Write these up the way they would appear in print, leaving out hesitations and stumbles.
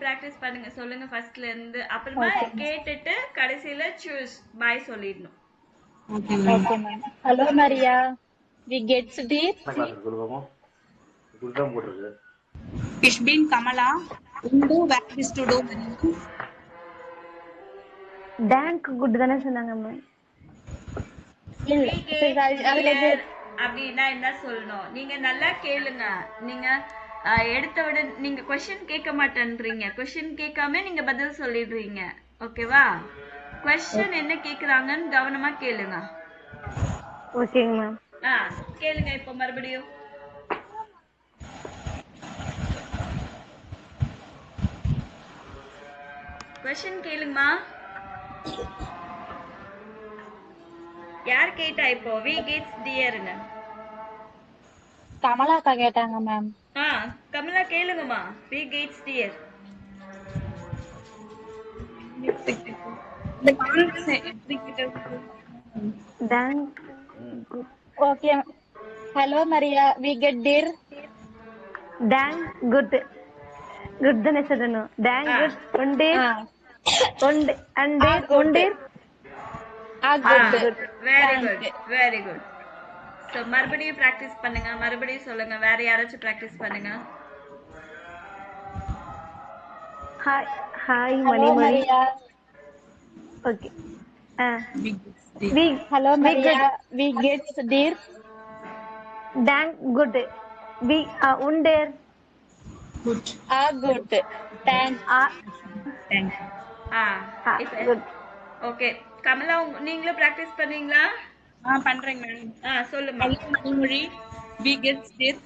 Practice பண்ணுங்க. சொல்லுங்க ஃபர்ஸ்ட்ல இருந்து. அப்புறமா கேட்டுட்டு கடைசில சூஸ் பாய் சொல்லிடணும். Okay, ma'am. Hello, Maria. We get dear. Ich bin Kamala. Undo where is to do? Tank good தானே சொன்னாங்க மேம். இல்ல அதுல அப்படின்னா என்ன சொல்லணும்? நீங்க நல்லா கேளுங்க. நீங்க எடுத்த உடனே நீங்க கொஸ்டின் கேட்க மாட்டேன்றீங்க. கொஸ்டின் கேட்காம நீங்க பதில் சொல்லிடுறீங்க. ஓகேவா? கொஸ்டின் என்ன கேக்குறாங்கன்னு கவனமா கேளுங்க. ஓகேங்க மேம். கேளுங்க இப்போ மறுபடியும். கொஸ்டின் கேளுங்கம்மா. யார் கேட்டா இப்போ? வி கெட்ஸ் டியர்னு கமலா அக்கா கேட்டாங்க மேம். கமலா கேளுங்கம்மா. வி கெட்ஸ் டியர். டேங்க் ஓகே. Hello Maria. வி கெட் டியர். டேங்க் குட் குட் தானே சொல்லணும். டேங்க் குட் உண்டு உண்டு அண்டு உண்டு. Very good very good. So மறுபடியும் பிராக்டிஸ் பண்ணுங்க. மறுபடியும் சொல்லுங்க. வேற யாராச்சும் பிராக்டிஸ் பண்ணுங்க. Hi hi Manimani. Okay. Hello Maria. வி கெட்ஸ் டியர். டேங்க் குட். வி உண்டேர். Good. Good. Thanks. Good. Okay Kamala, நீங்களும் பிராக்டிஸ் பண்ணீங்களா? பண்றேங்க மேம். சொல்லுமா. மணிமொழி. We get this.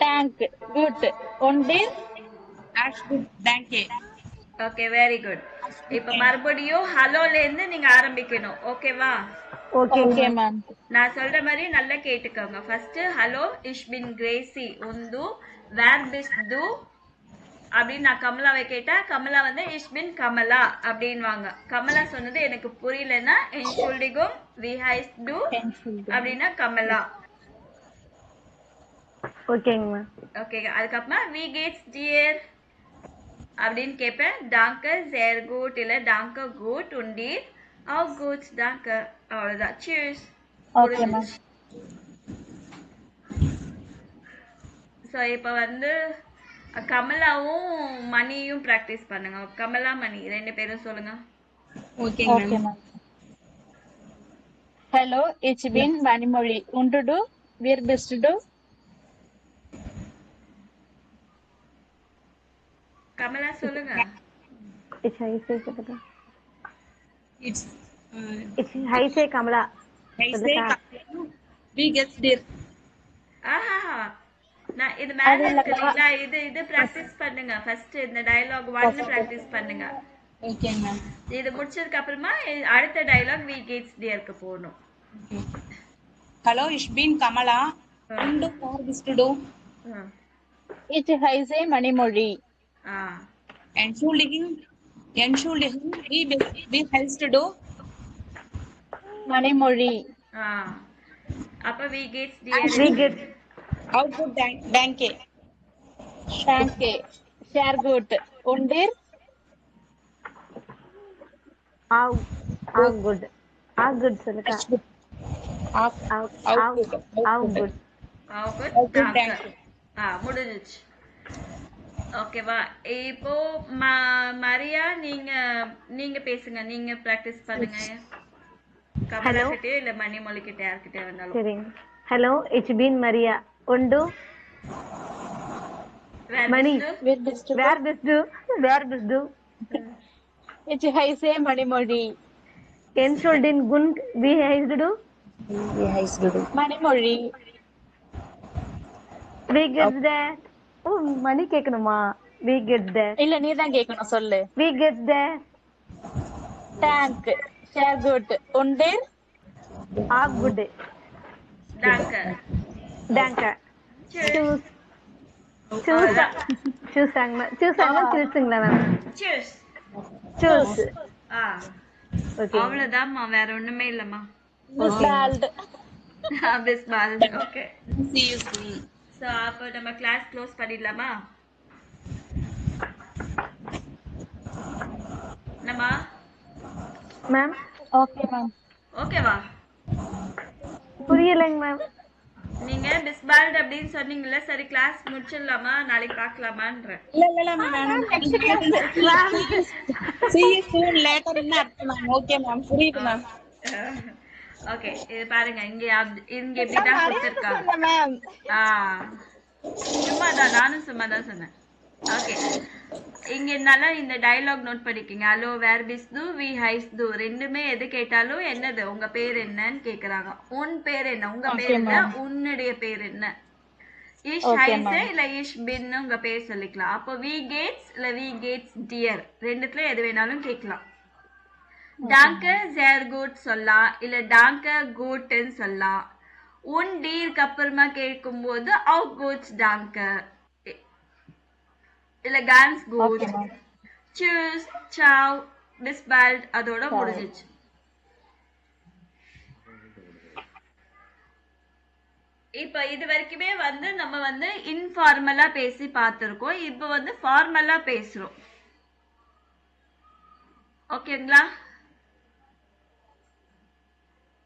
தேங்க் குட். உண்டு Ash good. Thank you. Okay very good. இப்ப மறுபடியும் ஹலோல இருந்து நீங்க ஆரம்பிக்கணும். ஓகேவா? Okay ma'am. நான் சொல்ற மாதிரி நல்லா கேட்டுக்கோங்க. ஃபர்ஸ்ட் ஹலோ இஷ் பின் கிரேசி உந்து வேர் பிஸ் டு அப்படின்னு நான் கமலாவை கேட்டா கமலா வந்து இஷ் பின் கமலா அப்படின்வாங்க. கமலா சொன்னது எனக்கு புரியலன்னா என்ஷுல்டிகும் வி ஹைஸ் டு அப்படின்னா கமலா. ஓகேங்கம்மா. ஓகே அதுக்கப்புறமா வி கெட்ஸ் டியர் அப்படின்னு கேட்பேன். டாங்க சேர் குட் இல்ல டாங்க குட் உண்டி ஆவ் குட்ஸ் டாங்க. அவ்வளவுதான். சீஸ். Okay ma'am. ஸோ இப்போ வந்து கமலாவும் மணியும் பிராக்டிஸ் பண்ணுங்க. கமலா மணி ரெண்டு பேரும் சொல்லுங்க. Okay, ma'am. ஹலோ இட்ஸ் பின் மணிமொழி. உண்டு டு விர் பெஸ்ட் டு. கமலா சொல்லுங்க. It's high say Kamala. It's It's high say Kamala. I say we get this. நான் இது மேல இருக்குல்ல, இது பிராக்டிஸ் பண்ணுங்க. ஃபர்ஸ்ட் இந்த டயலாக் 1 பிராக்டிஸ் பண்ணுங்க. Okay, ma'am. இது முடிச்சதுக்கு அப்புறமா அடுத்த டயலாக் வி கெட்ஸ் டியர்க்கு போணும். Hello, ich bin Kamala. Und where bist du? It's high say Manimozhi. Entschuldigung, wie heißt du? Manimozhi. அப்ப வி கெட்ஸ் டியர். We get How good. Thank you. Thank you. Share good. Undir. how good. How good சொல்லுங்க. How good. How good. Thank you. முடிஞ்சிச்சு. ஓகேவா? இப்போ மரியா நீங்க பேசுங்க. நீங்க பிராக்டிஸ் பண்ணுங்க. கமலா கிட்டே இல்ல மணிமொழி கிட்ட யார்கிட்ட வந்தாலும். சரி. ஹலோ இட்ஸ் பீன் மரியா உண்டு மணி வேர் பெஸ்ட் டு. It's high say Manimozhi. என்ஷுல்டின் குண்ட் வி ஹைஸ் டு. மணிமொழி. we get that. ஓ மணி கேக்கணுமா? we get that. இல்ல நீ தான் கேக்கணும். சொல்லு. we get that. Thank. Share good. Undir. good. Danke. choose சூஸுங்களா மேம்? choose. ஓகே அவ்வளவுதான்மா, வேற ஒண்ணுமே இல்லம்மா. See you soon. சோ அப்ப நம்ம கிளாஸ் க்ளோஸ் பண்ணிடலாமா? Ma'am okay ma'am. ஓகேவா? புரியலைங்க மேம். நீங்க டிஸ்பால்ட் அப்படின்னு சொன்னீங்கல்ல, சரி கிளாஸ் முடிச்சிடலாமா நாளைக்கு பார்க்கலாமான்றேன். இல்ல ma'am. See you soon later ன்னு அர்த்தம் மேம். Okay ma'am. புரியுது மேம். ஓகே, இது பாருங்க இங்க இங்க இப்படிதான் கொடுத்துருக்காங்க. மேம். சும்மாதான், நானும் சும்மாதான் சொன்னேன். ஓகே, இங்க நல்லா இந்த டயலாக் நோட் பண்ணிக்கங்க. ஹலோ வேர் பிஸ் து வி ஹைஸ் து ரெண்டுமே எது கேட்டாலும் என்னது உங்க பேர் என்னன்னு கேக்குறாங்க. உன் பேர் என்ன, உங்க பேர் இல்ல, உன்னுடைய பேர் என்ன. இஷ் ஹைஸ் இல்ல இஷ் பின் உங்க பேர் சொல்லிக்கலாம். அப்போ வி கேட்ஸ் இல்ல வி கேட்ஸ் டியர் ரெண்டுத்துல எது வேணாலும் கேட்கலாம். டாங்க சேர் குட் சொல்லலாம், இல்ல டாங்க குட்ன்னு சொல்லலாம். உன் டீருக்கு அப்புறமா கேட்கும் போது அவுட் குட்ஸ் டாங்க இல்ல கான்ஸ் குட். சூஸ் சாவ் பிஸ்பால்ட் அதோட முடிஞ்சிச்சு. இப்ப இது வரைக்குமே வந்து நம்ம வந்து இன்ஃபார்மலா பேசி பார்த்திருக்கோம். இப்ப வந்து ஃபார்மலா பேசுறோம். ஓகேங்களா?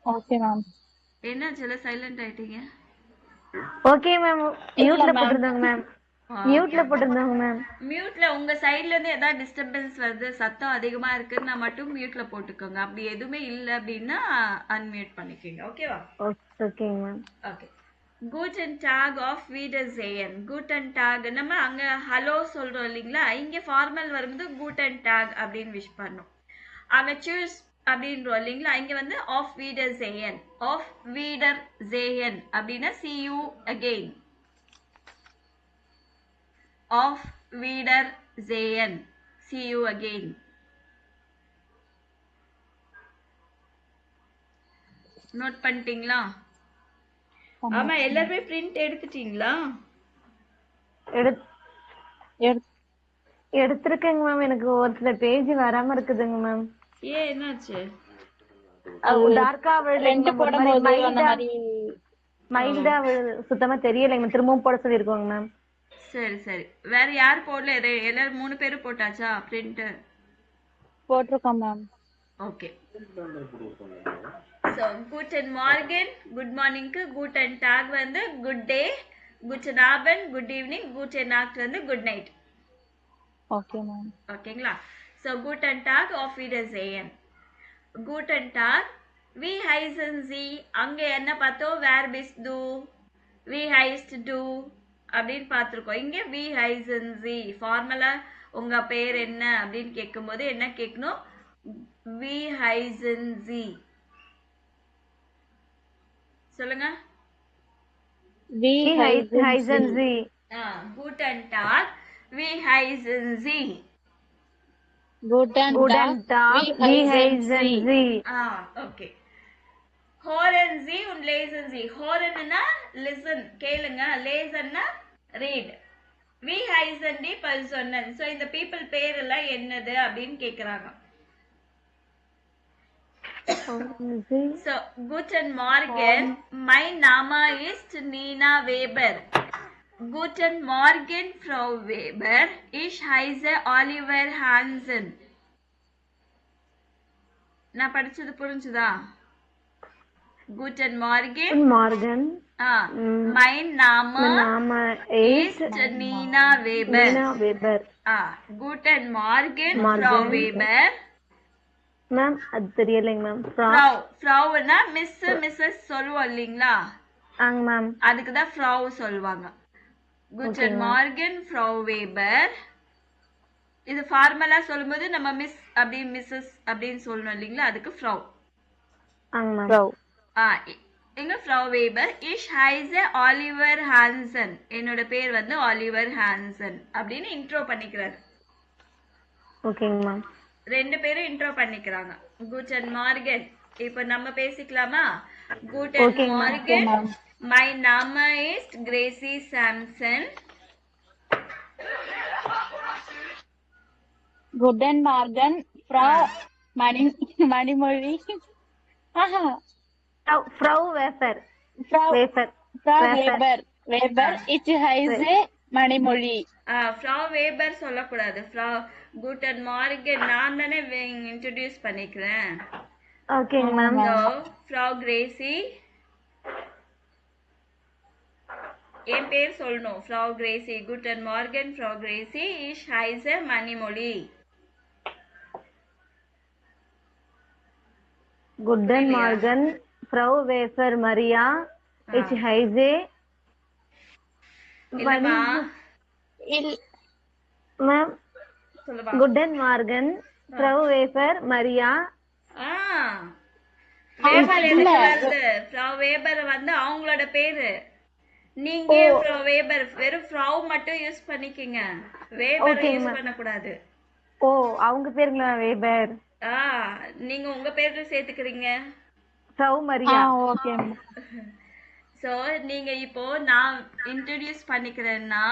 Okay ma'am. என்ன சில சைலண்ட் ஆயிட்டீங்க? Okay ma'am. மியூட்ல போட்டுருந்தாங்க மேம். மியூட்ல போட்டுருந்தாங்க மேம். மியூட்ல உங்க சைடுல இருந்து ஏதாவது டிஸ்டர்பன்ஸ் வருது, சத்தம் அதிகமா இருக்குன்னா மட்டும் மியூட்ல போட்டுக்கோங்க. அப்படி எதுவுமே இல்ல அப்படின்னா அன்மியூட் பண்ணிக்கோங்க. ஓகேவா? ஓகேங்க ma'am. Okay. Guten Tag auf Wiedersehen. Guten Tag நம்ம அங்க ஹலோ சொல்றோம் இல்லைங்களா, இங்க ஃபார்மல் வரும்போது Guten Tag அப்படின்னு விஷ் பண்ணோம். அங்க சூஸ் அப்படின்றோம் இல்லைங்களா, இங்க வந்து ஆஃப் Wiedersehen. ஆஃப் Wiedersehen அப்படின்னா see you again. ஆஃப் Wiedersehen see you again. Note பண்ணிட்டீங்களா? ஆமா, எல்லாருமே பிரிண்ட் எடுத்துட்டீங்களா? எடுத்திருக்கேங்க மேம். எனக்கு ஒரு சில பேஜ் வராம இருக்குதுங்க மேம். ஏன் என்னாச்சு? டார்க்கா மைல்டா சுத்தமா தெரியலைங்க மேம். திரும்பவும் போட சொல்லிருக்கோங்க மேம். சரி சரி, வேற யார் போடல? எல்லாரும் 3 பேரும் போட்டாச்சா பிரிண்ட்? போட்டிருக்கோம் ma'am. Okay. So, guten Morgen, good morning க்கு guten Tag வந்து good day, guten Abend, good evening, gute Nacht வந்து good night. Okay ma'am. ஓகேங்களா? So, guten Tag auf Wiedersehen. Guten Tag, wie heißen Sie? அங்க என்ன பார்த்தோம்? Where bist du? Wie heißt du? அப்படின்னு பார்த்திருக்கோம். இங்க wie heißen Sie ஃபார்மலா உங்க பேர் என்ன அப்படின்னு கேட்கும்போது என்ன கேட்கணும்? wie heißen Sie சொல்லுங்க. Wie heißen Sie? Guten Tag, wie heißen Sie? Guten Tag, wie heißen Sie? Okay. Hören Sie und lesen Sie. Hörenனா listen கேளுங்க, lesenனா read. Wie heißen die Personen? So இந்த people பேர் எல்லாம் என்னது அப்படின்னு கேக்குறாங்க. So, guten Morgen, mein Name ist Nina Weber. Guten Morgen, Frau Weber. Ich heiße Oliver Hansen. நான் படிச்சது புரிஞ்சுதா? Guten Morgen. Morgen. Mein Name ist Nina Weber. Nina Weber. Guten Morgen, Frau Weber. Ma'am அது தெரியலைங்க ma'am. ஃப்ரௌனா miss Mrs சொல்லுவோம் இல்லைங்களா, ஆங்க ma'am. அதுக்கு தான் ஃப்ரௌ சொல்லுவாங்க. குட்டன் மார்கன் ஃப்ரௌ வேபர். இது ஃபார்மலா சொல்லும்போது நம்ம மிஸ் அப்படி மிஸ்ஸஸ் அப்படின்னு சொல்லணும் இல்லைங்களா, அதுக்கு ஃப்ரௌ. ஆங்க மேம். எங்க ஃப்ரௌ வேபர். இஷ் ஹைஸே ஆலிவர் ஹான்சன். என்னோட பேர் வந்து ஆலிவர் ஹான்சன் அப்படின்னு இன்ட்ரோ பண்ணிக்கிறாரு. ஓகேங்க மேம். ரெண்டு பேரும் இன்ட்ரோ பண்ணிக்கிறாங்க. குட்டன் மார்கன். இப்போ நம்ம பேசிக்கலாமா? குட்டன் மார்கன், my name is Gracy Samson. குட்டன் மார்கன் ஃப்ரா மணிமொழி. ஃப்ரௌ Weber. Frau Weber. Ich heiße Manimozhi. ஃப்ரா வேபர் சொல்லக்கூடாது. குட்டன் மார்கன் நான் தானே இன்ட்ரடியூஸ் பண்ணிக்கிறேன். ஓகேங்க மேம். ஸோ ஃப்ரா கிரேசி, என் பேர் சொல்லணும். ஃப்ரா கிரேசி, குட்டன் மார்கன் ஃப்ரா கிரேசி, இஷ் ஹைச மணிமொழி. குட்டன் மார்கன் ஃப்ரau வேஃபர் மரியா இச் ஹைசே இல்லம்மா, மேம். சொல்லுவா. குட்டன் மார்கன் ஃப்ரau வேஃபர் மரியா. வேபர் எதுக்கு வருது? ஃப்ரா வேபர் வந்து அவங்களோட பேரு. நீங்க ஃப்ரா வேபர் வெறும் ஃப்ரau மட்டும் யூஸ் பண்ணிக்கங்க. வேபர் யூஸ் பண்ணக்கூடாது. ஓ, அவங்க பேருங்களா வேபர்? நீங்க உங்க பேர்ல சேர்த்துக்கிறீங்க. ஃப்ரau மரியா. ஓகே. சோ நீங்க இப்போ நான் இன்ட்ரடியூஸ் பண்ணிக்கிறேன்னா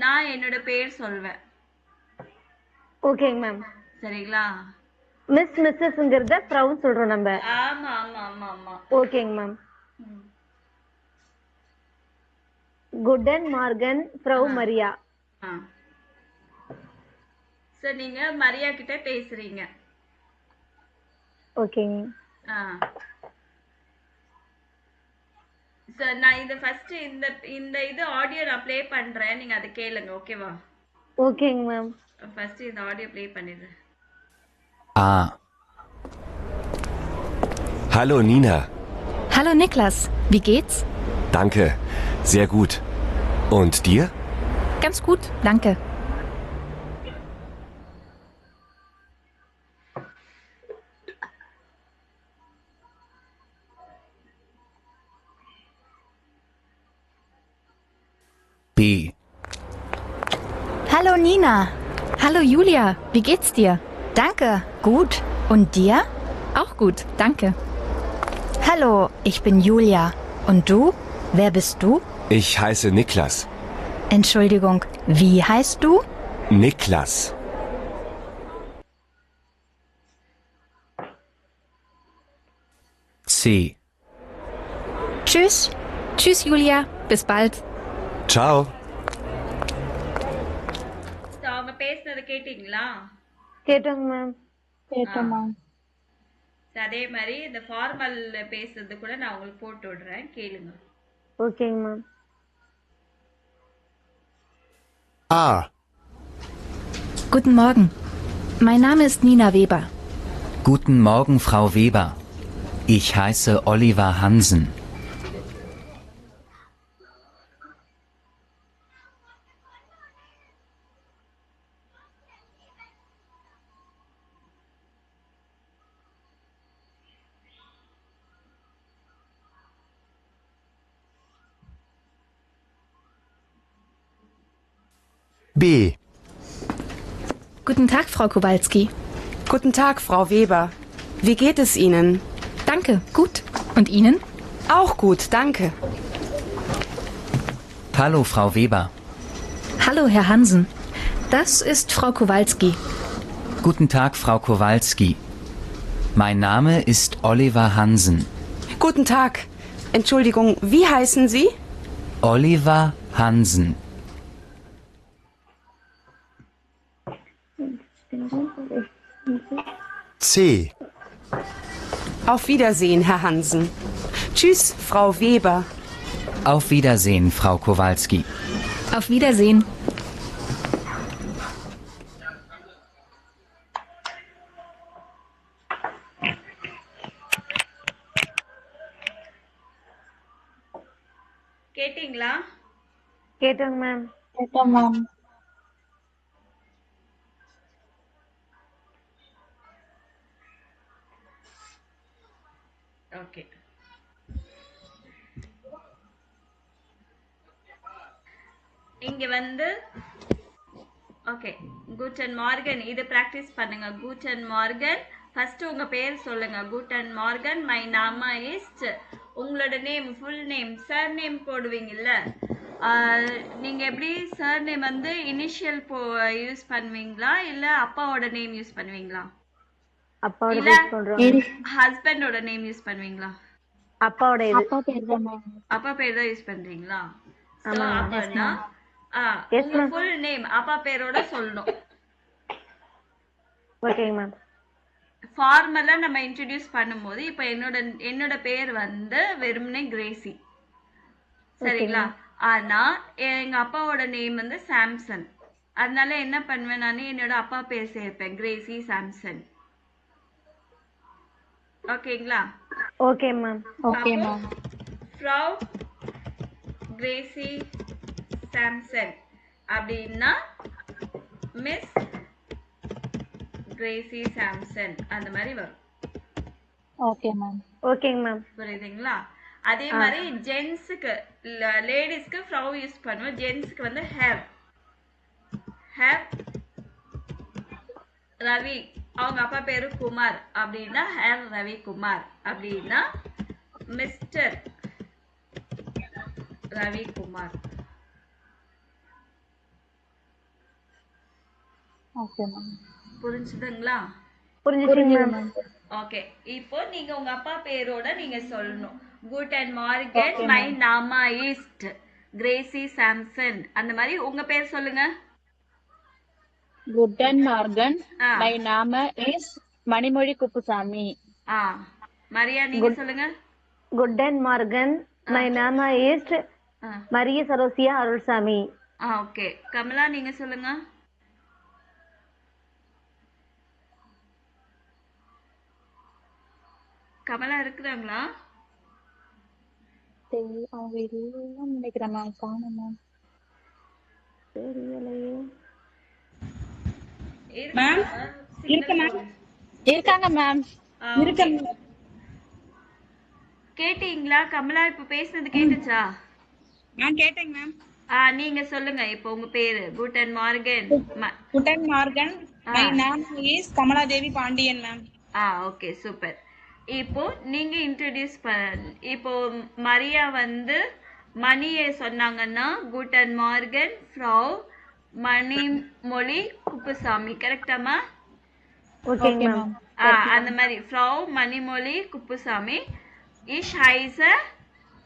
நான் என்னோட பேர் சொல்வேன். ஓகேங்க மேம். சரிங்களா? மிஸ் மிஸ்ஸஸ்ங்கறத ஃப்ரau சொல்றோம் நம்ம. ஆமா ஆமா ஆமா ஆமா. ஓகேங்க மேம். குட்டன் மார்கன் ஃப்ரau மரியா. சோ நீங்க மரியா கிட்ட பேசுறீங்க. ஓகேங்க. சோ நான் இந்த ஃபர்ஸ்ட் இந்த இது ஆடியோ நான் ப்ளே பண்றேன், நீங்க அதை கேளுங்க. ஓகேவா? ஓகேங்க மேம். ஃபர்ஸ்ட் இந்த ஆடியோ ப்ளே பண்ணிடுறேன். Hallo Nina. Hallo Niklas, wie geht's? Danke, sehr gut. Und dir? Ganz gut, danke. B. Hallo Nina. Hallo Julia, wie geht's dir? Danke, gut. Und dir? Auch gut, danke. Hallo, ich bin Julia. Und du? Wer bist du? Ich heiße Niklas. Entschuldigung, wie heißt du? Niklas. C. Tschüss. Tschüss Julia, bis bald. Ciao. அவங்க பேசுனது கேட்டீங்களா? கேட்டோங்க ma'am. கேட்டோமா. அதே மாதிரி இந்த formal பேசுறது கூட நான் உங்களுக்கு போட்டு விடுறேன், கேளுங்க. ஓகேங்க ma'am. A. Guten Morgen. Mein Name ist Nina Weber. Guten Morgen, Frau Weber. Ich heiße Oliver Hansen. B. Guten Tag, Frau Kowalski. Guten Tag, Frau Weber. Wie geht es Ihnen? Danke, gut. Und Ihnen? Auch gut, danke. Hallo, Frau Weber. Hallo, Herr Hansen. Das ist Frau Kowalski. Guten Tag, Frau Kowalski. Mein Name ist Oliver Hansen. Guten Tag. Entschuldigung, wie heißen Sie? Oliver Hansen. C. Auf Wiedersehen, Herr Hansen. Tschüss, Frau Weber. Auf Wiedersehen, Frau Kowalski. Auf Wiedersehen. கேட்டீங்களா? கேட்டோங்க ma'am. கேட்டோம் ma'am. Okay. இங்க வந்து okay, குட்டன் மார்கன் இது practice பண்ணுங்க. குட்டன் மார்கன், ஃபர்ஸ்ட் உங்க பேர் சொல்லுங்க. குட்டன் மார்கன், மை நாம இஸ், உங்களோட name full name, surname போடுவீங்கல்ல, நீங்க எப்படி சர் நேம் வந்து இனிஷியல் யூஸ் பண்ணுவீங்களா இல்ல அப்பாவோட நேம் யூஸ் பண்ணுவீங்களா? அப்பாவோட இல்ல யூஸ் பண்றோம். ஹஸ்பண்டோட நேம் யூஸ் பண்ணுவீங்களா? அப்பாவோட இது. அப்பா பேர் தான் மேம். அப்பா பேர் தான் யூஸ் பண்றீங்களா? So ஆமாங்க. அப்பனா Yes, உங்க ma'am. ஃபுல் நேம் அப்பா பேரோட சொல்லணும். ஓகேங்க மேம். ஃபார்மலா நம்ம இன்ட்ரடியூஸ் பண்ணும்போது இப்போ என்னோட பேர் வந்து வெறுமனே கிரேசி, சரிங்களா? ஆனா எங்க அப்பாவோட நேம் வந்து சாம்சன். அதனால என்ன பண்ணுவேன், நான் என்னோட அப்பா பேர் சேர்ப்பேன், கிரேசி சாம்சன். ஓகேங்களா? Okay ma'am. Okay ma'am. ஃப்ரௌ Crazy Samson அப்படின்னா மிஸ் கிரேசி சாம்சன் அந்த மாதிரி வரும். Okay ma'am. ஓகேங்க மேம். புரியுதுங்களா? அதே மாதிரி ஜென்ஸுக்கு லேடிஸ்க்கு ஃப்ரௌ யூஸ் பண்ணுவோம். ஜென்ஸுக்கு வந்து ஹேவ் ரவி, அவங்க அப்பா பேரு குமார் அப்படின்னா ஹேவ் ரவி குமார், அப்படின்னா mister Ravi Kumar. Okay ma'am. புரிஞ்சுதுங்களா? புரிஞ்சுச்சுங்க மேம். ஓகே, இப்போ நீங்க உங்க அப்பா பேரோட நீங்க சொல்லணும். குட்டன் மார்கன், மை நாமா இஸ்ட் கிரேசி சாம்சன். அந்த மாதிரி உங்க பேர் சொல்லுங்க. குட்டன் மார்கன், மை நாம இஸ் மணிமொழி குப்புசாமி. மரியா நீங்க சொல்லுங்க. குட்டன் மார்கன், மை நாம இஸ் மரிய சரோசியா அருள்சாமி. ஓகே, கமலா நீங்க சொல்லுங்க. கமலா இருக்கிறாங்களா? அவங்க இல்லைன்னு நினைக்கிறேன் மேம். காணும் மேம். தெரியலையே மேம் இருக்கு மேம். இருக்காங்க மேம். இருக்கு. கேட்டீங்களா? கமலா இப்ப பேசுனது கேட்டுச்சா? நான் கேட்டேங்க மேம். நீங்க சொல்லுங்க இப்போ உங்க பேரு. குட்டன் மார்கன். குட்டன் மார்கன், my name is Kamaladevi Pandian ma'am. Okay, super. இப்போ நீங்க இன்ட்ரடியூஸ் இப்போ மரியா வந்து மணியை சொன்னாங்கன்னா குட்டன் மார்கன் ஃப்ரௌ மணிமொழி குப்புசாமி. கரெக்டாமா? ஓகேங்க மேம். அந்த மாதிரி ஃப்ரௌ மணிமொழி குப்புசாமி இஷ் ஹைச.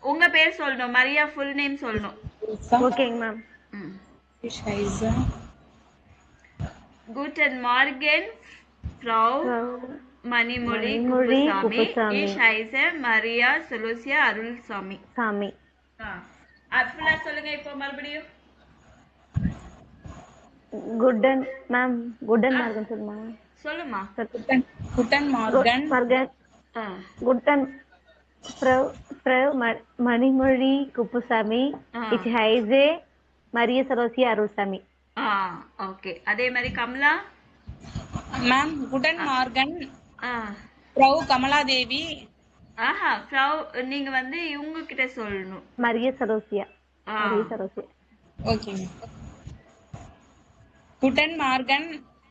உங்க பேர் சொல்லணும், மரியா ஃபுல் நேம் சொல்லணும். ஓகேங்க மேம். இஷ் ஹைச குட்டன் மார்கன் ஃப்ரௌ மணிமொழி குப்புசாமி இஷ் ஹைச மரியா செலோசியா அருள்சாமி சாமி. ஃபுல்லா சொல்லுங்க இப்போ மறுபடியும். குட்டன் மேம். குட்டன் மார்கன் சொல்லுமா? சொல்லுமா. குட்டன் மார்கன் குட்டன் மணிமொழி குப்புசாமி இச் ஹைசே மரிய சரோசியா அருள்சாமி. ஓகே, அதே மாதிரி கமலா மேம். குட்டன் மார்கன் ஃப்ரௌ கமலாதேவி. ஃப்ரௌ நீங்க வந்து இவங்க கிட்ட சொல்லணும், Maria Salosia. Maria Salosia. Okay. குட்டன் மார்கன்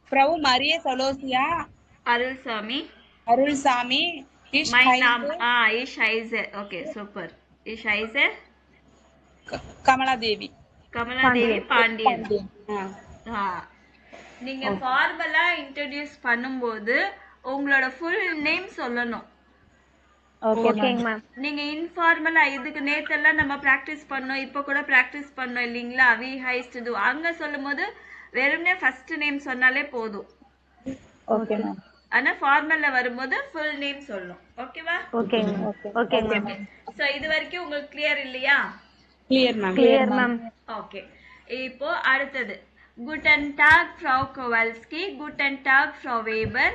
ஃப்ரௌ மரிய சலோசியா அருள்சாமி. அருள்சாமி இஷ் மை ஹைச நாம் இஷ் ஹைச. Okay, super. இஷ் ஹைச கமலாதேவி. கமலாதேவி பாண்டியன். ஆ. நீங்க ஃபார்மலா இன்ட்ரோடியூஸ் பண்ணும்போது உங்களோட ஃபுல் நேம் சொல்லணும். ஓகேங்க மேம். நீங்க இன்ஃபார்மலா இதுக்கு நேத்தெல்லாம் நம்ம பிராக்டிஸ் பண்ணோம், இப்போ கூட பிராக்டிஸ் பண்ணோம் இல்லீங்களா? வி ஹைஸ்ட் டு அங்க சொல்லும்போது வெறுமனே ஃபர்ஸ்ட் நேம் சொன்னாலே போதும். Okay ma'am. ஆனா ஃபார்மல்ல வரும்போது ஃபுல் நேம் சொல்லணும். ஓகேவா? ஓகேங்க மேம். ஓகேங்க மேம். சோ இது வரைக்கும் உங்களுக்கு கிளியர் இல்லையா? Clear ma'am. Clear ma'am. Okay, இப்போ அடுத்தது Guten Tag, Frau Kowalski. Guten Tag, Frau Weber.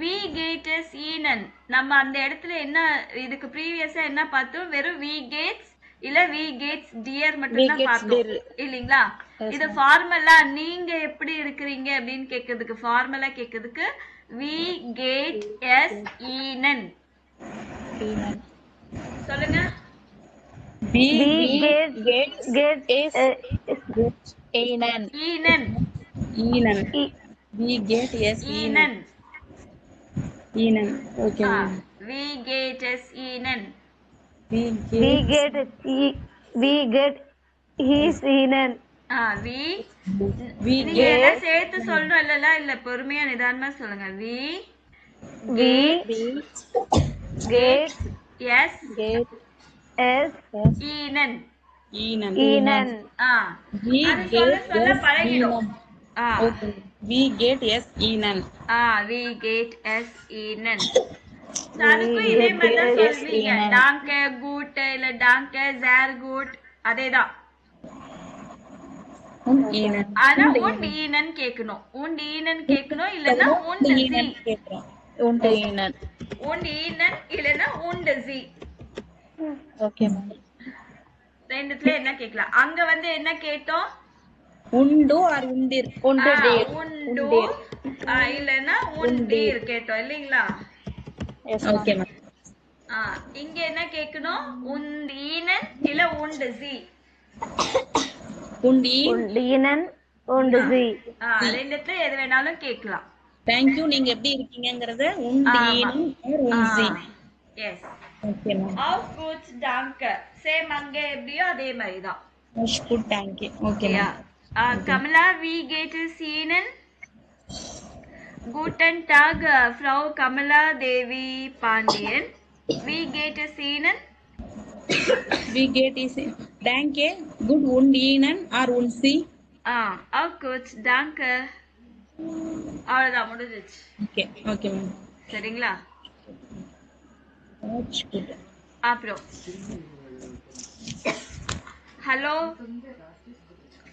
Wie geht es Ihnen? நம்ம அந்த இடத்துல என்ன இதுக்கு ப்ரீவியஸா என்ன பார்த்தோம்? வெறும் wie geht's இல்ல wie geht's dear மட்டும் தான் பார்த்தோம் இல்லீங்களா? இது ஃபார்மலா நீங்க எப்படி இருக்கிறீங்க அப்படின்னு கேக்குறதுக்கு, ஃபார்மலா கேக்குறதுக்கு wie geht es Ihnen சொல்லுங்க. We get is Ihnen. Ihnen. Ihnen. We get yes Ihnen. Ihnen. Okay. We get es Ihnen. We get his Ihnen. we நீங்க எல்லாம் சேர்த்து சொல்லணும் இல்லல? இல்ல பொறுமையா நிதானமா சொல்லுங்க. We get yes Ihnen. ஈனன். ஈனன். Ah We அது சொல்ல get சொல்ல S பழகிடும். ஈனன். Ah Okay. We get S ஈனன். we get s ஈனன். அதுக்கும் இதே மாதிரி தான் சொல்வீங்க. டாங்க கூட் இல்ல டாங்க ஜேர் கூட் அதேதான். ஈனன். ஆனா உண்ட் ஈனன் கேட்கணும். உண்ட் ஈனன் கேட்கணும் இல்லனா உண்ட் சி. கேக்குறோம். உண்ட் ஈனன். உண்ட் ஈனன் இல்லனா உண்ட் சி. Okay ma'am. ரெண்டுத்துல என்ன கேட்கலாம். அங்க வந்து என்ன கேட்டோம்? உண்டு ஆர் உண்டிர். உண்டு டீர். உண்டு இல்லனா உண்டீர் கேட்டோம் இல்லீங்களா? S okay ma'am. இங்க என்ன கேட்கணும்? உண்ட் ஈனன் இல்ல உண்ட் சி. உண்டி. ஈனன் உண்டு சி. ரெண்டுத்துல எது வேணாலும் கேட்கலாம். Thank you. நீங்க எப்படி இருக்கீங்கங்கறத உண்டி ஈனன் ஆர் உண்சி. Yes. Okay ma'am. Auf gut, danke. Same அங்க எப்படியோ அதே மாதிரி தான். Good, thank you. Okay ma'am. Kamala, wie geht es Ihnen? Guten Tag, Frau Kamala Devi Pandyan. Wie geht es Ihnen? We get is thank you. Good உண்டி ஈனன் ஆர் உண்சி. Auf gut, danke. அவ்வளவுதான் முடிஞ்சிச்சு. Okay okay ma'am. சரிங்களா? That's good. அப்புறம் Hallo,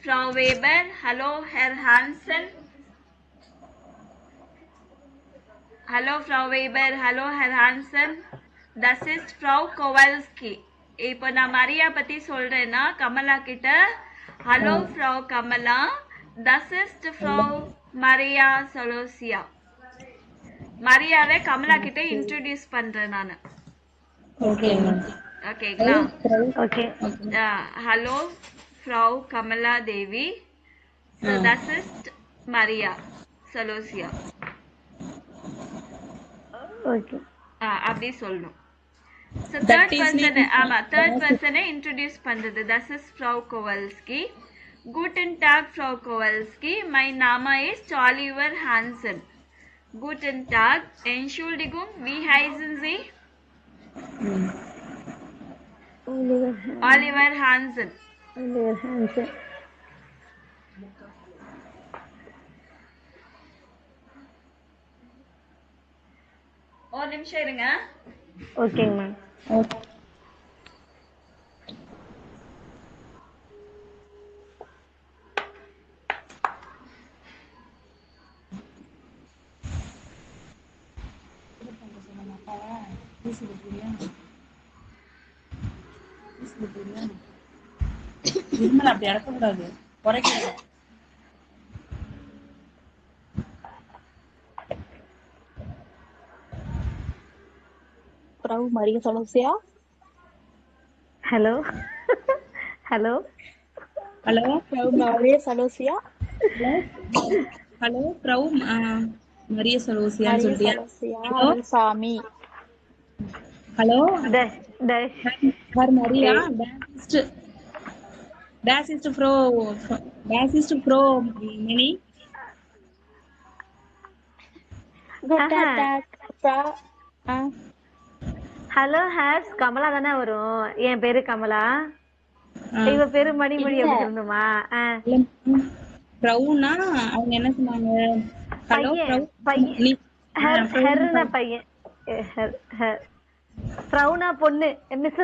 Frau Weber. Hallo, Herr Hansen. Hallo, Frau Weber. Hallo, Herr Hansen. Das ist Frau Kowalski. இப்போ நான் மரியா பத்தி சொல்றேன்னா கமலா கிட்ட hello ஃப்ரௌ Kamala, das ist Frau Maria Salosia. மரியாவை கமலா கிட்ட இன்ட்ரோடியூஸ் பண்றேன் நானு. Okay ma'am. ஓகேங்களா? Okay. Hallo, Frau Kamala Devi. So das ist Maria Salosia. ஓகே. அப்படி சொல்லணும். So third person introduce பண்றது. Das ist Frau Kowalski. Guten Tag, Frau Kowalski. Mein Name ist Oliver Hansen. Guten Tag. Entschuldigung, wie heißen Sie? Oliver Hansen. Oliver Hansen. ஒரு நிமிஷம் இருங்க. ஓகேங்க ma'am. Okay. இருமல் அப்படி அடக்கக்கூடாது, குறைக்கணும். Frau Maria Salosia. Hello hello hello Frau Maria Salosia. Hello ஃப்ரௌ Maria சலோசியான்னு சொல்லிட்டியா? சாமி. ஹலோ டேஷ் ஹர் Maria das ist Frau Mini. Guten Tag, Frau. Hello ஹேர்ஸ் கமலா தானே வரும். என் பேரு கமலா, இவ பேரு மணிமொழி அப்படி சொல்லணுமா? ஃப்ரௌனா அவங்க என்ன சொன்னாங்க? ஹலோ பையன். ஹெர்னா பையன். ஃப்ரௌனா பொண்ணு. மிஸ்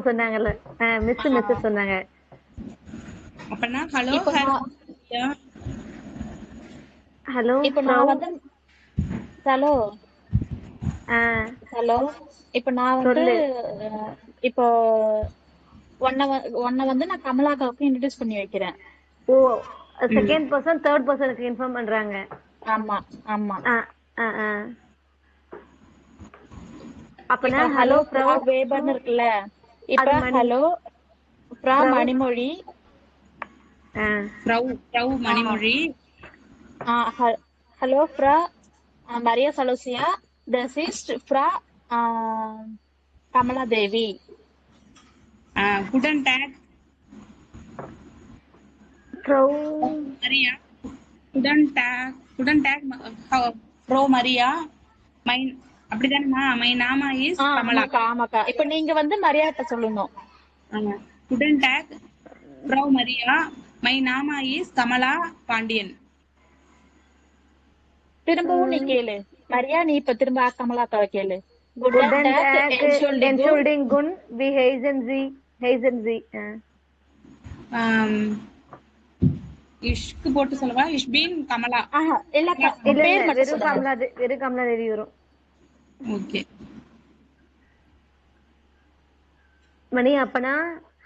சொன்னாங்கல்ல. மிஸ் சொன்னாங்க. அப்பனா ஹலோ ஹலோ இப்போ நான் வந்து ஹலோ ஹலோ இப்போ நான் வந்து இப்போ ஒன்ன வந்து நான் கமலாக்காவுக்கு இன்ட்ரோடியூஸ் பண்ணி வைக்கிறேன். ஓ, செகண்ட் பர்சன் தேர்ட் பர்சனுக்கு இன்ஃபார்ம் பண்றாங்க. ஆமா ஆமா. அப்பனா ஹலோ ஃப்ரா வேபர்னு இருக்குல்ல, இப்போ ஹலோ ஃப்ரா மணிமொழி. ஃப்ரௌ மணிமொழி. ஹலோ ஃப்ரா Maria Salosia. This is Frau Kamala Devi. Guten Tag, Frau Maria. Guten Tag, Frau Maria. அப்படிதானே? மை நாம இஸ் கமலா. ஆமாக்கா. இப்போ நீங்க வந்து மரியாதை சொல்லணும். Guten Tag, Frau Maria. My name is Kamala Pandian. திரும்பவும் நீ கேளு மரியா, நீ இப்ப திரும்ப கமலாக்காவை கேளு. குட் Guten டாக் Tag, Entschuldigung, wie heißen Sie? Heißen Sie? இஷ்க்கு போட்டு சொல்லவா? இஷ்பின் கமலா. இல்ல இல்ல பேர் இல்ல மட்டும் சொல்லுங்க. வெறும் கமலாதேவி வரும். ஓகே. மணி அப்பனா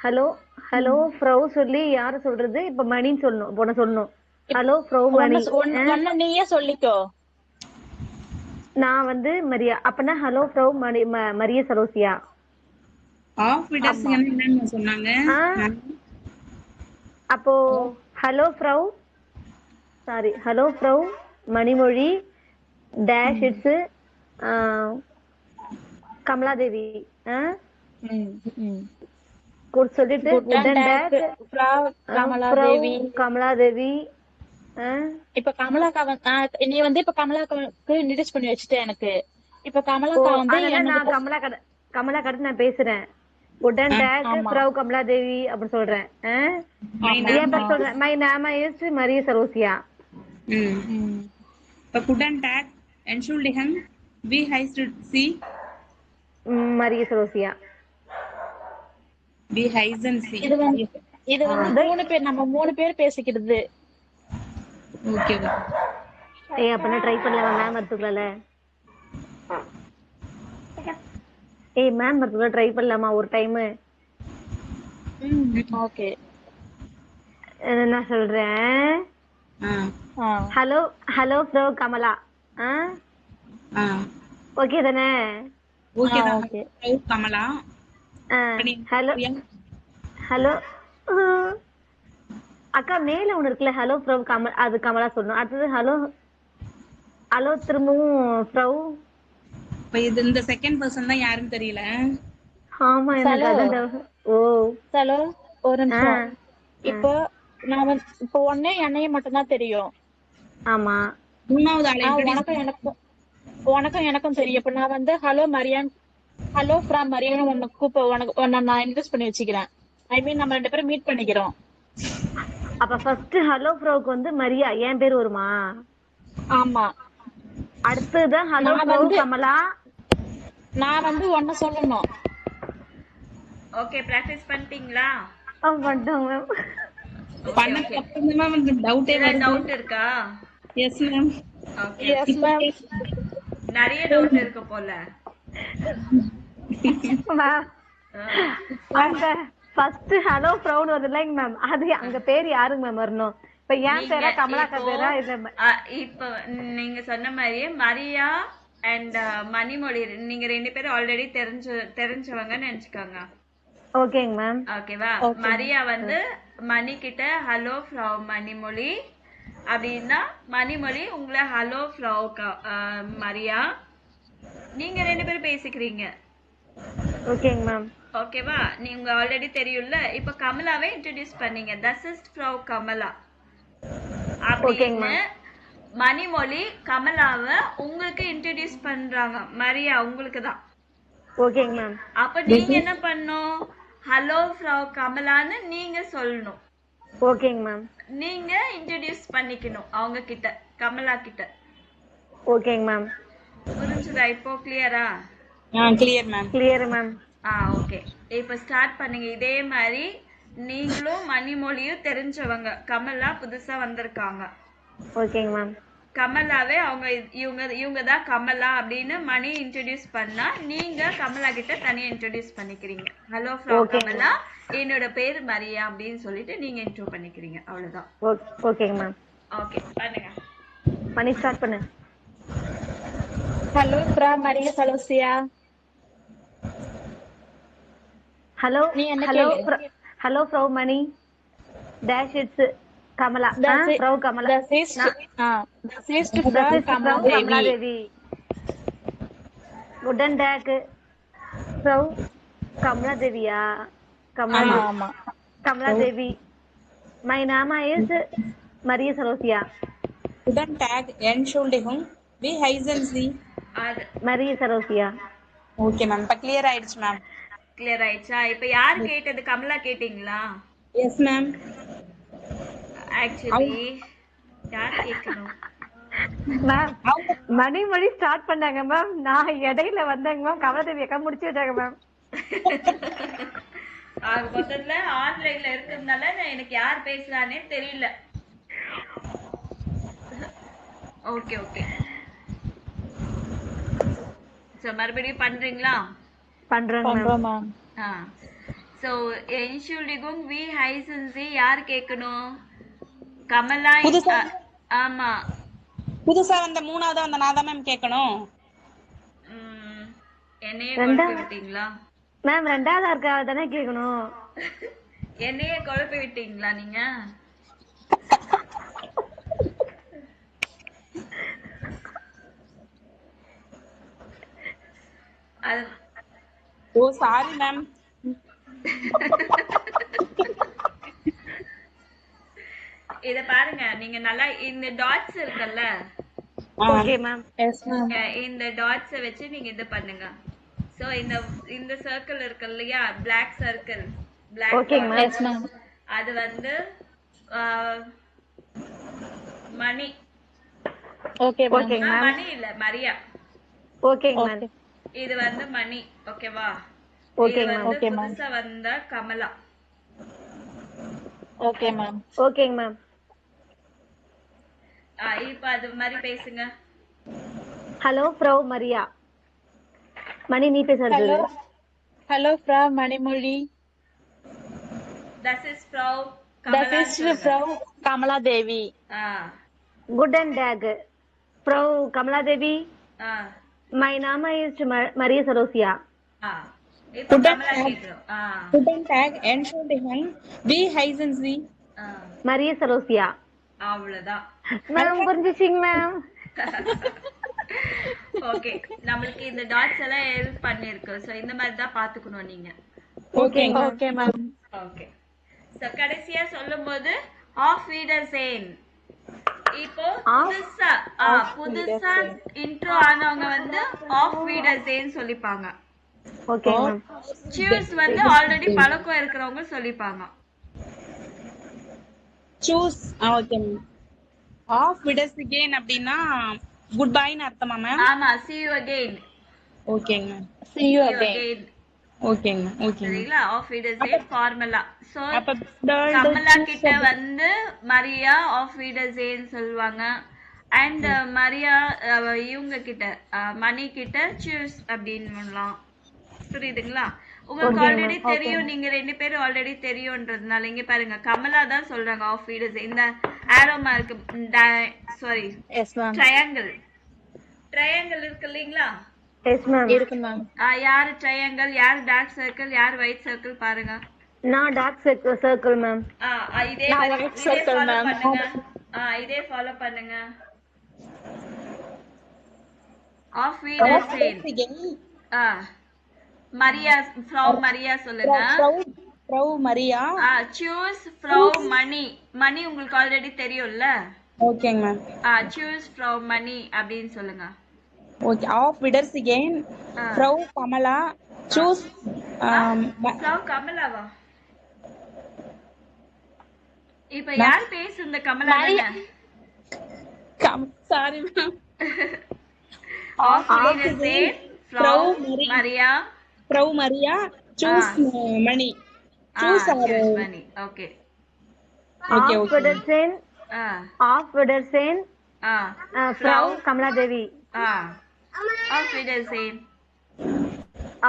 ஹலோ ஹலோ ஃப்ரௌ சொல்லி யார சொல்றது? இப்ப மணின்னு சொல்லணும். போன சொல்லணும். ஹலோ ஃப்ரௌ மணி. ஒன்னு நீயே சொல்லிக்கோ. நான் வந்து மரியா. அப்பனா ஹலோ ஃப்ரௌ மணி மரிய சரோசியா. ஆஃப் விடர்ஸ் என்னன்னு சொன்னாங்க. அப்போ ஹலோ ஃப்ரௌ ஹலோ ஃப்ரௌ மணிமொழி டேஷ் இட்ஸ் கமலாதேவி. சொல்லிட்டு கமலாதேவி. இப்ப கமலாக்கா நீ வந்து இப்ப கமலாக்காவுக்கு இன்ட்ரோடியூஸ் பண்ணி வச்சுட்ட எனக்கு. இப்ப கமலாக்கா வந்து நான் கமலா கடை நான் பேசுறேன். குடன் டேக் ஃப்ரௌ கமலாதேவி அப்படி சொல்றேன். சொல்றேன் my name is Maria Salosia. இப்ப குடன் டேக் என்ஷுல்டிகம் வி ஹைஸ்ட் சி மரிய சரோசியா. வி ஹைசன் சி. இது வந்து நம்ம மூணு பேர் பேசிக்கிறது. ஓகே. அப்பனா ட்ரை பண்ணலாம். மேம் வரதுக்குள்ள மேம் வரதுக்குள்ள ட்ரை பண்ணலாமா ஒரு டைம்? ஓகே. நான் சொல்றேன். Hello hello bro Kamala. Okay தானே? ஓகே தான். கமலா. ஹலோ ஹலோ அக்கா மேல ஒண்ணு இருக்குல்ல ஹலோ ஃப்ரௌ கமல், அது கமலா சொல்லணும். அடுத்தது ஹலோ ஹலோ திரும்பவும் ஃப்ரௌ. இது இந்த செகண்ட் பர்சன் தான் யாருன்னு தெரியல. ஆமா எனக்கு அதான். ஓ ஹலோ ஒரு நிமிஷம். இப்போ நான் வந்து இப்போ ஒண்ணே என்னைய மட்டும் தான் தெரியும். ஆமா. மூணாவது ஆளை உனக்கும் எனக்கும் தெரியும். இப்ப நான் வந்து hello Maryan hello from Maryan உனக்கு நான் இன்ட்ரோடியூஸ் பண்ணி வச்சுக்கிறேன். ஐ மீன் நம்ம ரெண்டு பேரும் மீட் பண்ணிக்கிறோம். அப்ப ஃபர்ஸ்ட் ஹலோ ஃப்ரோக்கு வந்து மரியா என் பேர் வருமா? ஆமா. அடுத்ததுதான் ஹலோ ஃப்ரோ கமலா. நான் வந்து ஒன்ன சொல்லணும். ஓகே, பிராக்டீஸ் பண்ணிட்டீங்களா? பண்ணிட்டோம் மேம். பண்ணதுக்கு அப்புறம் தான் வந்து டவுட் இருக்கா? Yes ma'am. Okay. Yes ma'am. நிறைய டவுட் இருக்கு போல. அந்த ஃபர்ஸ்ட் ஹலோ ஃப்ரௌன் வருதுல்லைங்க மேம், அது அங்க பேர் யாருங்க மேம் வரணும்? இப்ப ஏன் பேரா கமலாக்கா பேரா? இப்ப நீங்க சொன்ன மாதிரியே மரியா அண்ட் மணிமொழி நீங்க ரெண்டு பேரும் ஆல்ரெடி தெரிஞ்சவங்கன்னு நினைச்சுக்கோங்க. ஓகேங்க மேம். ஓகேவா? மரியா வந்து மணி கிட்ட ஹலோ ஃப்ரௌ மணிமொழி அப்படின்னா, மணிமொழி உங்களை ஹலோ ஃப்ரௌ மரியா நீங்க ரெண்டு பேரும் பேசிக்கிறீங்க. ஓகேங்க மேம். ஓகேவா? நீங்க ஆல்ரெடி தெரியும்ல. இப்ப கமலாவை இன்ட்ரோடியூஸ் பண்ணீங்க. தஸ் இஸ் ஃப்ரௌ கமலா அப்படின்னு மணிமொழி கமலாவை உங்களுக்கு இன்ட்ரோடியூஸ் பண்றாங்க. மரியா உங்களுக்கு தான். ஓகேங்க மேம். அப்ப நீங்க என்ன பண்ணணும்? ஹலோ ஃப்ரௌ கமலான்னு நீங்க சொல்லணும். ஓகேங்க மேம். நீங்க இன்ட்ரோடியூஸ் பண்ணிக்கணும் அவங்க கிட்ட, கமலா கிட்ட. ஓகேங்க மேம். புரிஞ்சுதா இப்போ? கிளியரா? Clear ma'am. Clear ma'am. Okay. இப்ப ஸ்டார்ட் பண்ணுங்க. இதே மாதிரி நீங்களும் மணிமொழியும் தெரிஞ்சவங்க, கமலா புதுசா வந்திருக்காங்க. ஓகேங்க மேம். கமலாவே அவங்க இவங்க தான் கமலா அப்படின்னு மணி இன்ட்ரோடியூஸ் பண்ணா, நீங்க கமலா கிட்ட தனியா இன்ட்ரோடியூஸ் பண்ணிக்கிறீங்க. ஹலோ ஃப்ரௌ கமலா, என்னோட பேர் மரியா அப்படின்னு சொல்லிட்டு நீங்க இன்ட்ரோ பண்ணிக்கிறீங்க. அவ்வளவுதான். ஓகேங்க மேம். ஓகே, பண்ணுங்க. பண்ணி ஸ்டார்ட் பண்ணு. ஹலோ ஃப்ரம் மரியா சரோசியா. ஹலோ ஹலோ ஃப்ரௌ மணி டேஷ் இட்ஸ் கமலா. ஃப்ரௌ கமலா. கமலாதேவி. குடன் டேக் ஃப்ரௌ கமலாதேவியா? Kamaladevi. My name is Maria Salosia. குடன் டேக் என்ஷுல்டிகும் வி ஹைசன் சி மரிய சரோசியா. Okay ma'am. இப்ப கிளியர் ஆயிடுச்சு மேம். கிளியர் ஆயிடுச்சா? இப்ப யார் கேட்டது? கமலா கேட்டீங்களா? Yes ma'am. ஆக்சுவலி யார் கேட்கணும்? மேம் மணி ஸ்டார்ட் பண்ணாங்க மேம். நான் இடையில வந்தேங்க மேம். கமலாதேவி அக்கா முடிச்சு வச்சாங்க மேம். மொத்தத்துல ஆன்லைன்ல இருக்கிறதுனால எனக்கு யார் பேசுறானே தெரியல. Okay okay. சோ மறுபடியும் பண்றீங்களா? பண்றேங்க ma'am. So Entschuldigung, wie heißen Sie? யார் கேட்கணும்? கமலா. ஆமா. புதுசா வந்த மூணாவதா வந்த நான் தான் மேம் கேட்கணும். என்னையே குழப்பி விட்டீங்களா மேம்? ரெண்டாவதா இருக்கா தானே கேட்கணும். என்னையே குழப்பி விட்டீங்களா நீங்க? ஓ சாரி மேம். இத பாருங்க, நீங்க நல்லா இந்த டாட்ஸ் இருக்குல்ல, ஓகே மேம். Yes ma'am. இந்த டாட்ஸ் வச்சு நீங்க இது பண்ணுங்க. சோ இந்த சர்க்கிள் இருக்கு இல்லையா, black circle, black. Okay ma'am. Yes ma'am. அது வந்து Mani. Okay okay ma'am. Mani இல்ல, மரியா. Okay ma'am. இது வந்து மணி. ஓகேவா? ஓகே இது மேம். வந்து புதுசா வந்த கமலா. Okay ma'am. ஓகேங்க மேம். இப்ப அது மாதிரி பேசுங்க. ஹலோ ஃப்ரௌ மரியா. மணி நீ பேசுறது. ஹலோ ஃப்ரா மணிமொழி. Das ist Frau Das Kamala. is Frau Kamala Devi. Guten Tag, Frau Kamala Devi. My name is Maria Sorosia. இப்ப கமலா கேக்குறோம். Guten Tag, Entschuldigung, wie heißen Sie? Maria Sorosia. அவ்வளவுதான் மேம். புரிஞ்சிச்சிங்க மேம். ஓகே, நமக்கு இந்த dots எல்லாம் help பண்ணிருக்கு. So இந்த மாதிரி தான் பாத்துக்கணும் நீங்க. Okay okay ma'am. Okay. So கடைசியா சொல்லும்போது ஆஃப் வீடர்சேன். இப்போ புதுசா இன்ட்ரோ ஆனவங்க வந்து ஆஃப் வீடர்சேன் சொல்லிப்பாங்க. Okay ma'am. சூஸ் வந்து ஆல்ரெடி பழக்கம் இருக்கிறவங்க சொல்லிப்பாங்க. சூஸ். Okay ma'am. ஆஃப் விடஸ் அகைன் அப்படினா குட் பைன்னு அர்த்தமா மேம்? ஆமா, see you again. ஓகேங்க மேம். See you again. ஓகேங்க மேம். ஓகே சரிங்களா? ஆஃப் வீடர்சேன் ஃபார்முலா. சோ அப்ப கமலா கிட்ட வந்து மரியா ஆஃப் வீடர்சேன் சொல்வாங்க. அண்ட் மரியா இவங்க கிட்ட மணி கிட்ட சூஸ் அப்படின்னுலாம். புரியுதுங்களா? உங்களுக்கு ஆல்ரெடி தெரியும், நீங்க ரெண்டு பேரும் ஆல்ரெடி தெரியும்ன்றதுனால இங்க பாருங்க, கமலா தான் சொல்றாங்க ஆஃப் வீடர்சேன். இந்த arrow mark, sorry, yes ma'am. Triangle இருக்கு இல்லீங்களா? Yes ma'am. இருக்கு மேம். யார் ட்ரையாங்கிள், யார் டார்க் சர்க்கிள், யார் ஒயிட் சர்க்கிள் பாருங்க. நான் டார்க் சர்க்கிள் மேம். இதே ஃபாலோ பண்ணுங்க. ஆஃப் வீடர்சேன். மரியா, ஃப்ரௌ மரியா சொல்லுங்க. ஃப்ரௌ மரியா. சூஸ் ஃப்ரௌ மணி. மணி உங்களுக்கு ஆல்ரெடி தெரியும்ல? ஓகேங்க மேம். சூஸ் ஃப்ரௌ மணி அப்படினு சொல்லுங்க. ஓகே. ஆஃப் விடர்ஸ் அகைன் ஃப்ரௌ கமலா. சூஸ் ஃப்ரௌ கமலாவா? இப்ப யார் பேசுங்க? கமலா தானே? Sorry ma'am. ஆஃப் வீடர்சேன் ஃப்ரௌ மரியா. ஃப்ரௌ மரியா. சூஸ் மணி. சூஸ் மணி. Okay okay. ஆஃப் விடர்சேன். ஆஃப் விடர்சேன் ஃப்ரௌ கமலா தேவி. ஆஃப் வீடர்சேன்.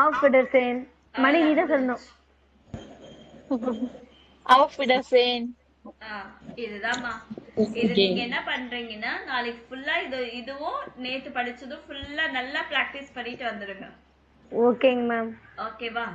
ஆஃப் விடர்சேன். மணி நீ தான் சொல்லணும். ஆஃப் விடர்சேன். இதுதான்மா. இது நீங்க என்ன பண்றீங்கன்னா, நாளைக்கு ஃபுல்லா இதுவும் நேத்து படிச்சதும் ஃபுல்லா நல்லா பிராக்டிஸ் பண்ணிட்டு வந்துருங்க. ஓகேங்க மேம். ஓகேவா?